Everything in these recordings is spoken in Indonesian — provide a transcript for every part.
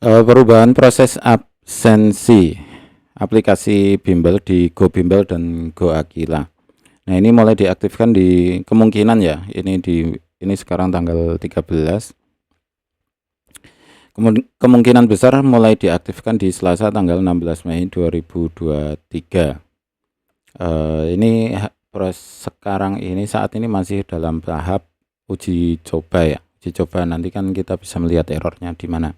Perubahan proses absensi aplikasi Bimbel di Go Bimbel dan Go Aquila. Nah, ini mulai diaktifkan di kemungkinan ya. Ini sekarang tanggal 13. Kemungkinan besar mulai diaktifkan di Selasa tanggal 16 Mei 2023. Ini sekarang ini saat ini masih dalam tahap uji coba ya. Uji coba, nanti kan kita bisa melihat errornya di mana.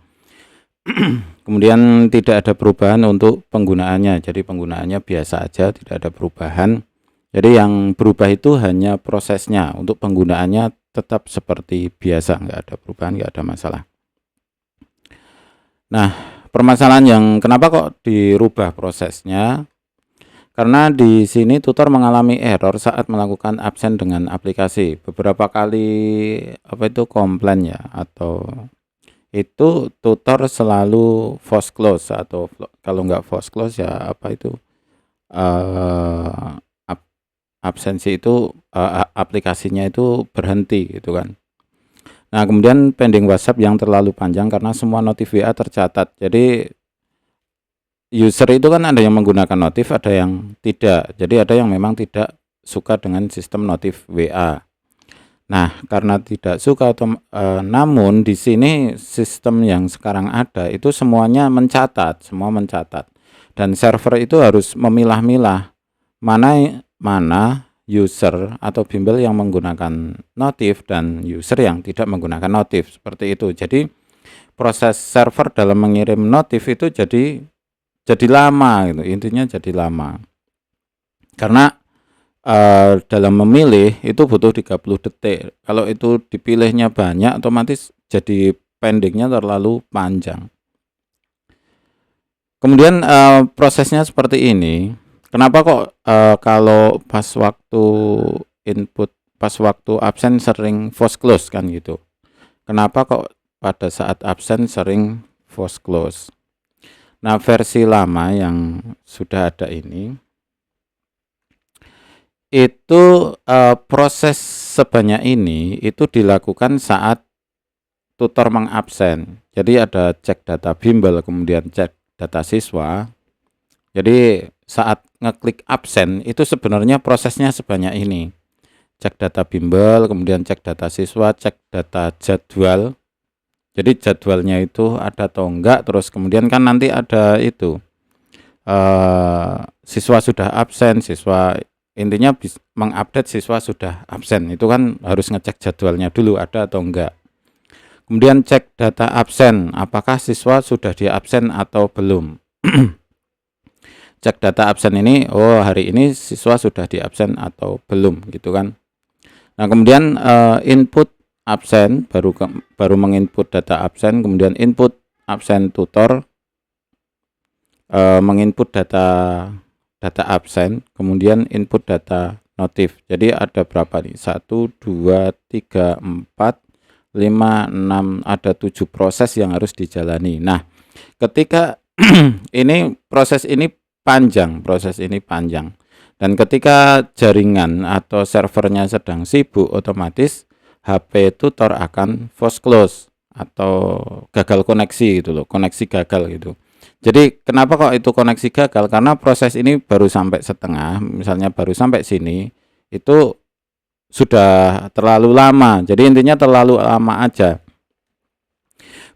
Kemudian tidak ada perubahan untuk penggunaannya, jadi penggunaannya biasa aja, tidak ada perubahan. Jadi yang berubah itu hanya prosesnya, untuk penggunaannya tetap seperti biasa, nggak ada perubahan, nggak ada masalah. Nah, permasalahan yang kenapa kok dirubah prosesnya? Karena di sini tutor mengalami error saat melakukan absen dengan aplikasi. Beberapa kali komplain ya, atau itu tutor selalu force close, atau kalau nggak force close ya absensi itu aplikasinya itu berhenti gitu kan. Nah, kemudian pending WhatsApp yang terlalu panjang karena semua notif WA tercatat. Jadi user itu kan ada yang menggunakan notif, ada yang tidak. Jadi ada yang memang tidak suka dengan sistem notif WA. Nah, karena tidak suka namun di sini sistem yang sekarang ada itu semuanya mencatat, semua mencatat. Dan server itu harus memilah-milah mana user atau bimbel yang menggunakan notif dan user yang tidak menggunakan notif, seperti itu. Jadi proses server dalam mengirim notif itu jadi lama gitu. Intinya jadi lama. Karena dalam memilih itu butuh 30 detik. Kalau itu dipilihnya banyak, otomatis jadi pendingnya terlalu panjang. Kemudian prosesnya seperti ini. Kenapa kok kalau pas waktu absen sering force close kan gitu. Kenapa kok pada saat absen sering force close? Nah, versi lama yang sudah ada ini itu proses sebanyak ini itu dilakukan saat tutor mengabsen. Jadi ada cek data bimbel, kemudian cek data siswa. Jadi saat ngeklik absen itu sebenarnya prosesnya sebanyak ini. Cek data bimbel, kemudian cek data siswa, cek data jadwal. Jadi jadwalnya itu ada atau enggak, terus kemudian kan nanti ada itu siswa sudah absen, intinya mengupdate siswa sudah absen, itu kan harus ngecek jadwalnya dulu ada atau enggak. Kemudian cek data absen, apakah siswa sudah diabsen atau belum. Cek data absen ini, oh hari ini siswa sudah diabsen atau belum gitu kan. Nah, kemudian input absen, baru menginput data absen, kemudian input absen tutor, menginput data absen, kemudian input data notif. Jadi ada berapa nih? 1, 2, 3, 4, 5, 6, ada 7 proses yang harus dijalani. Nah, ketika proses ini panjang. Dan ketika jaringan atau servernya sedang sibuk, otomatis HP tutor akan force close atau gagal koneksi gitu loh, koneksi gagal gitu. Jadi kenapa kok itu koneksi gagal? Karena proses ini baru sampai setengah, misalnya baru sampai sini, itu sudah terlalu lama. Jadi intinya terlalu lama aja.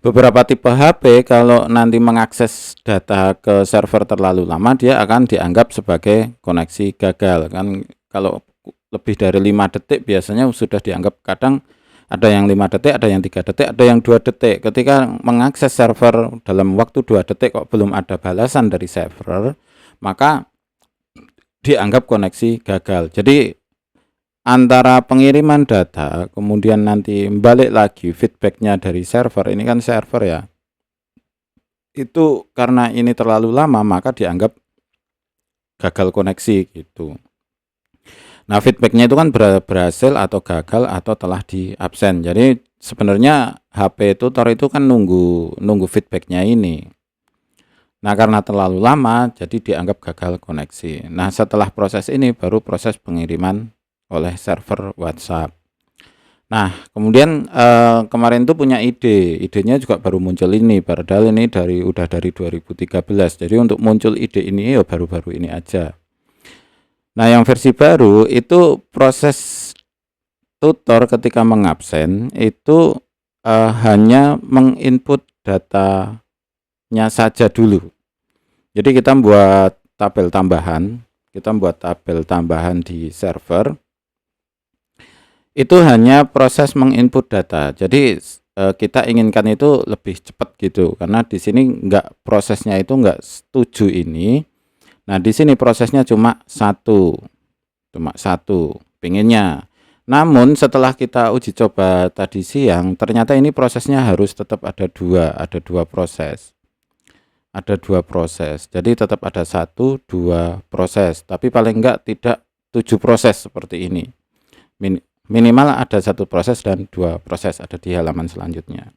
Beberapa tipe HP kalau nanti mengakses data ke server terlalu lama, dia akan dianggap sebagai koneksi gagal. Kan kalau lebih dari 5 detik biasanya sudah dianggap, kadang ada yang 5 detik, ada yang 3 detik, ada yang 2 detik. Ketika mengakses server dalam waktu 2 detik kok belum ada balasan dari server, maka dianggap koneksi gagal. Jadi antara pengiriman data, kemudian nanti balik lagi feedbacknya dari server, ini kan server ya, itu karena ini terlalu lama, maka dianggap gagal koneksi gitu. Nah, feedbacknya itu kan berhasil atau gagal atau telah di absen. Jadi sebenarnya HP tutor itu kan nunggu feedbacknya ini. Nah, karena terlalu lama, jadi dianggap gagal koneksi. Nah, setelah proses ini baru proses pengiriman oleh server WhatsApp. Nah, kemudian kemarin tuh punya idenya juga baru muncul ini, padahal ini udah dari 2013. Jadi untuk muncul ide ini ya baru-baru ini aja. Nah, yang versi baru itu proses tutor ketika mengabsen itu hanya menginput datanya saja dulu. Jadi kita buat tabel tambahan di server. Itu hanya proses menginput data. Jadi kita inginkan itu lebih cepat gitu, karena di sini prosesnya itu enggak setuju ini. Nah, di sini prosesnya cuma satu pinginnya. Namun setelah kita uji coba tadi siang, ternyata ini prosesnya harus tetap ada dua proses. Ada dua proses. Jadi tetap ada 1-2 proses, tapi paling enggak tidak 7 proses seperti ini. Minimal ada 1 proses dan 2 proses, ada di halaman selanjutnya.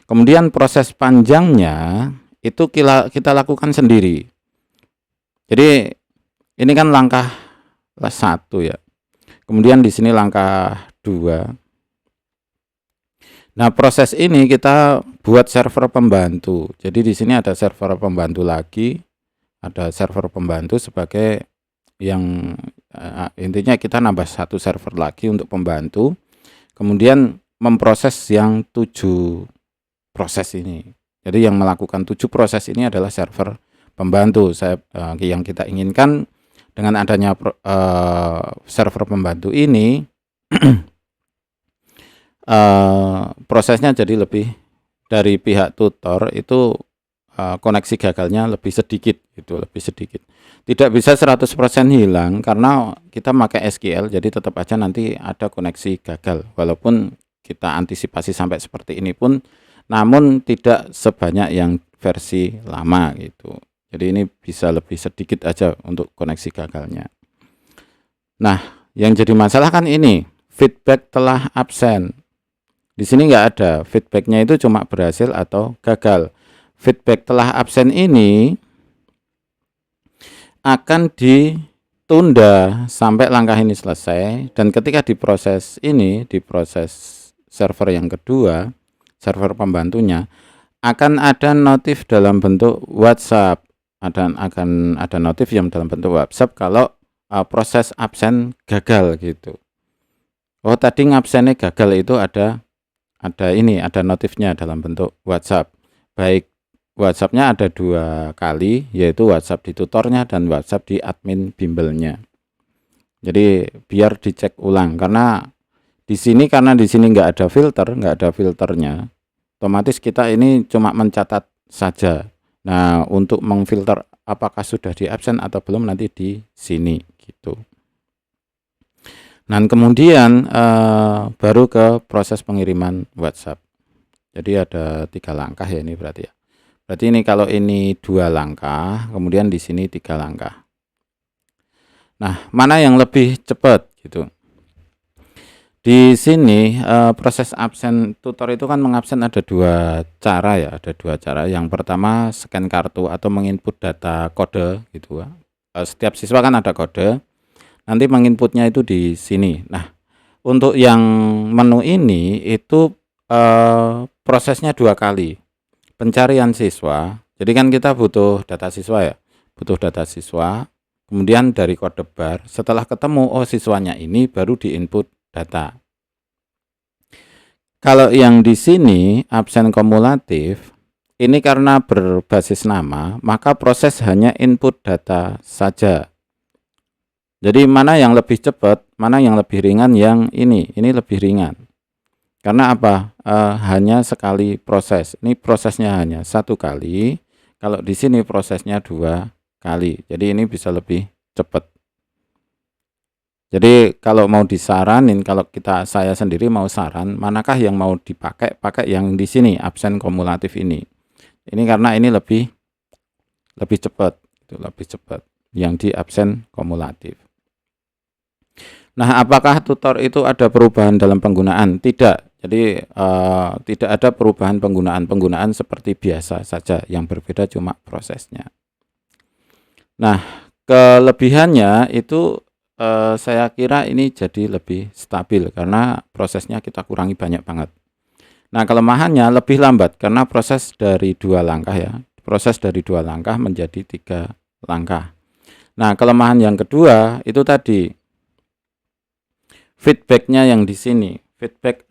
Kemudian proses panjangnya itu kita lakukan sendiri. Jadi ini kan langkah 1 ya. Kemudian di sini langkah 2. Nah, proses ini kita buat server pembantu. Jadi di sini ada server pembantu lagi, ada server pembantu sebagai yang intinya kita nambah 1 server lagi untuk pembantu, kemudian memproses yang 7 proses ini. Jadi yang melakukan 7 proses ini adalah server pembantu. Yang kita inginkan dengan adanya server pembantu ini prosesnya jadi lebih, dari pihak tutor itu koneksi gagalnya lebih sedikit gitu, lebih sedikit. Tidak bisa 100% hilang karena kita pakai SQL, jadi tetap aja nanti ada koneksi gagal walaupun kita antisipasi sampai seperti ini pun, namun tidak sebanyak yang versi lama gitu. Jadi ini bisa lebih sedikit aja untuk koneksi gagalnya. Nah, yang jadi masalah kan ini feedback telah absen. Di sini nggak ada feedbacknya, itu cuma berhasil atau gagal. Feedback telah absen ini akan ditunda sampai langkah ini selesai, dan ketika diproses ini, diproses server yang kedua, server pembantunya, akan ada notif dalam bentuk WhatsApp, akan ada notif yang dalam bentuk WhatsApp kalau proses absen gagal gitu. Oh, tadi ngabsennya gagal, itu ada notifnya dalam bentuk WhatsApp. Baik, WhatsApp-nya ada 2 kali, yaitu WhatsApp di tutornya dan WhatsApp di admin bimbelnya. Jadi biar dicek ulang, karena di sini nggak ada filternya, otomatis kita ini cuma mencatat saja. Nah, untuk mengfilter apakah sudah di absen atau belum nanti di sini gitu. Nah, kemudian baru ke proses pengiriman WhatsApp. Jadi ada 3 langkah ya ini berarti ya. Berarti ini kalau ini 2 langkah, kemudian di sini 3 langkah. Nah, mana yang lebih cepat gitu? Di sini proses absen tutor itu kan mengabsen ada 2 cara ya, ada 2 cara. Yang pertama scan kartu atau menginput data kode gitu. Setiap siswa kan ada kode. Nanti menginputnya itu di sini. Nah, untuk yang menu ini itu prosesnya 2 kali. Pencarian siswa, jadi kan kita butuh data siswa ya, kemudian dari kode bar, setelah ketemu oh siswanya ini, baru diinput data. Kalau yang di sini absen kumulatif, ini karena berbasis nama, maka proses hanya input data saja. Jadi mana yang lebih cepat, mana yang lebih ringan, yang ini lebih ringan. Karena apa? Hanya sekali proses. Ini prosesnya hanya 1 kali. Kalau di sini prosesnya 2 kali. Jadi ini bisa lebih cepat. Jadi kalau mau disaranin, kalau saya sendiri mau saran, manakah yang mau dipakai? Pakai yang di sini absen kumulatif ini. Ini karena ini lebih cepat, lebih cepat. Yang di absen kumulatif. Nah, apakah tutor itu ada perubahan dalam penggunaan? Tidak. Jadi tidak ada perubahan penggunaan seperti biasa saja, yang berbeda cuma prosesnya. Nah, kelebihannya itu saya kira ini jadi lebih stabil karena prosesnya kita kurangi banyak banget. Nah, kelemahannya lebih lambat karena proses dari 2 langkah ya. Proses dari 2 langkah menjadi 3 langkah. Nah, kelemahan yang kedua itu tadi feedbacknya yang di sini. Feedback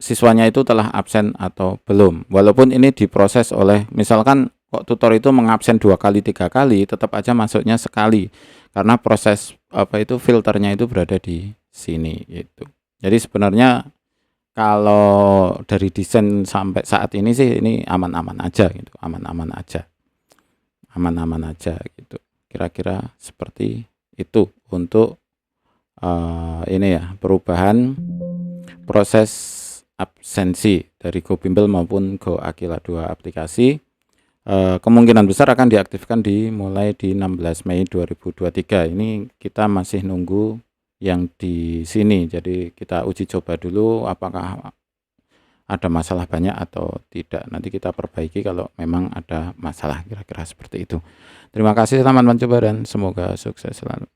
siswanya itu telah absen atau belum. Walaupun ini diproses oleh misalkan kok tutor itu mengabsen 2 kali 3 kali, tetap aja masuknya sekali. Karena proses filternya itu berada di sini gitu. Jadi sebenarnya kalau dari desain sampai saat ini sih ini aman-aman aja gitu, aman-aman aja. Aman-aman aja gitu. Kira-kira seperti itu untuk ini ya, perubahan proses absensi dari GoBimbel maupun Go Aquila 2 aplikasi. Kemungkinan besar akan diaktifkan mulai di 16 Mei 2023. Ini kita masih nunggu yang di sini, jadi kita uji coba dulu apakah ada masalah banyak atau tidak. Nanti kita perbaiki kalau memang ada masalah, kira-kira seperti itu. Terima kasih, selamat mencoba dan semoga sukses selalu.